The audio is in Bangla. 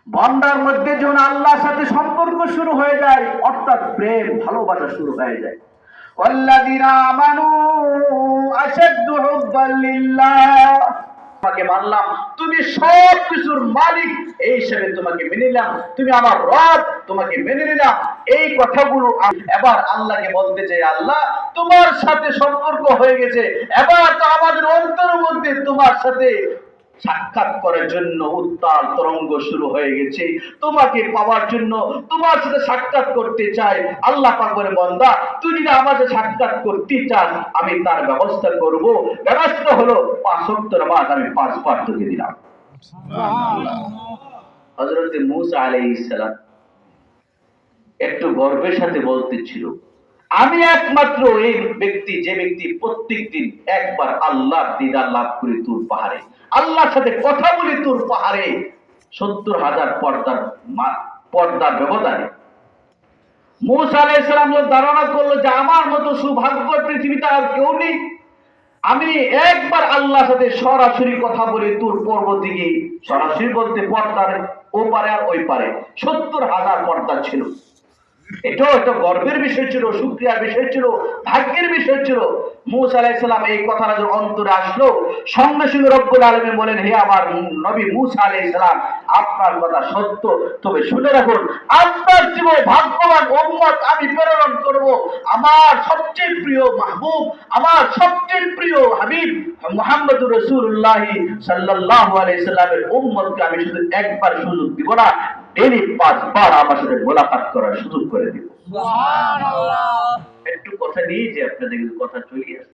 বান্দার মধ্যে যখন আল্লাহর সাথে সম্পর্ক শুরু হয়ে যায়, অর্থাৎ প্রেম ভালোবাসা শুরু হয়ে যায়। ওয়াল্লাযীনা আমানু আশাদ্দু হুব্বান লিল্লাহ, তোমাকে মানলাম, তুমি সব কিছুর মালিক, এই হিসেবে তোমাকে মেনে নিলাম, তুমি আমার রব, তোমাকে মেনে নিলাম। এই কথাগুলো এবার আল্লাহকে বলতে চাই, আল্লাহ তোমার সাথে সম্পর্ক হয়ে গেছে, এবার তো আমাদের অন্তরের মধ্যে তোমার সাথে সাক্ষাৎ করার জন্য উত্তাল তরঙ্গ শুরু হয়ে গেছে, তোমাকে পাওয়ার জন্য তোমার সাথে সাক্ষাৎ করতে চাই। আল্লাহ পাক বলে, বান্দা তুই যদি আমার সাথে সাক্ষাৎ করতে চাস, আমি তার ব্যবস্থা করব। ব্যবস্থা হলো 5 ওয়াক্ত নামাজ আমি 5 বার তোকে দিলাম। সুবহানাল্লাহ। হযরত মূসা আলাইহিস সালাম একটু গর্বের সাথে বলতেছিল, আমি একমাত্র এই ব্যক্তি যে ব্যক্তি প্রত্যেকদিন একবার আল্লাহর দিদার লাভ করে তুর পাহাড়ে, আল্লাহর সাথে কথা বলি তুর পাহাড়ে 70,000 পর্দার ব্যবধানে। মূসা আলাইহিস সালাম ধারণা করলো যে আমার মতো সৌভাগ্য পৃথিবীতে আর কেউ নেই, আমি একবার আল্লাহর সাথে সরাসরি কথা বলি তুর পর্বত দিকে, সরাসরি বলতে পর্দার ওপারে আর ওই পারে 70,000 পর্দা ছিল। এটাও একটা গর্বের বিষয় ছিল, শুকরিয়ার বিষয় ছিল, ভাগ্যের বিষয় ছিল। মূসা আলাইহিস সালাম এই কথাটা যখন অন্তরে আসলো, সঙ্গে সঙ্গে রব্বুল আলামিন বলেন, হে আমার নবী মূসা আলাইহিস সালাম, আপনার কথা সত্য, তবে শুনে রাখুন, আপনার জীবনে ভাগ্যবান উম্মত আমি প্রেরণ করব। আমার সবচেয়ে প্রিয় মাহবুব, আমার সবচেয়ে প্রিয় হাবিব মুহাম্মদুর রাসূলুল্লাহ সাল্লাল্লাহু আলাইহি সাল্লামের উম্মতকে আমি শুধু একবার সুযোগ দিব না, ডেইলি 5 বার আমার সাথে মোলাকাত করার সুযোগ করে দিব। সুবহানাল্লাহ। একটু কথা নিয়ে যে আপনাদের কথা চলিয়ে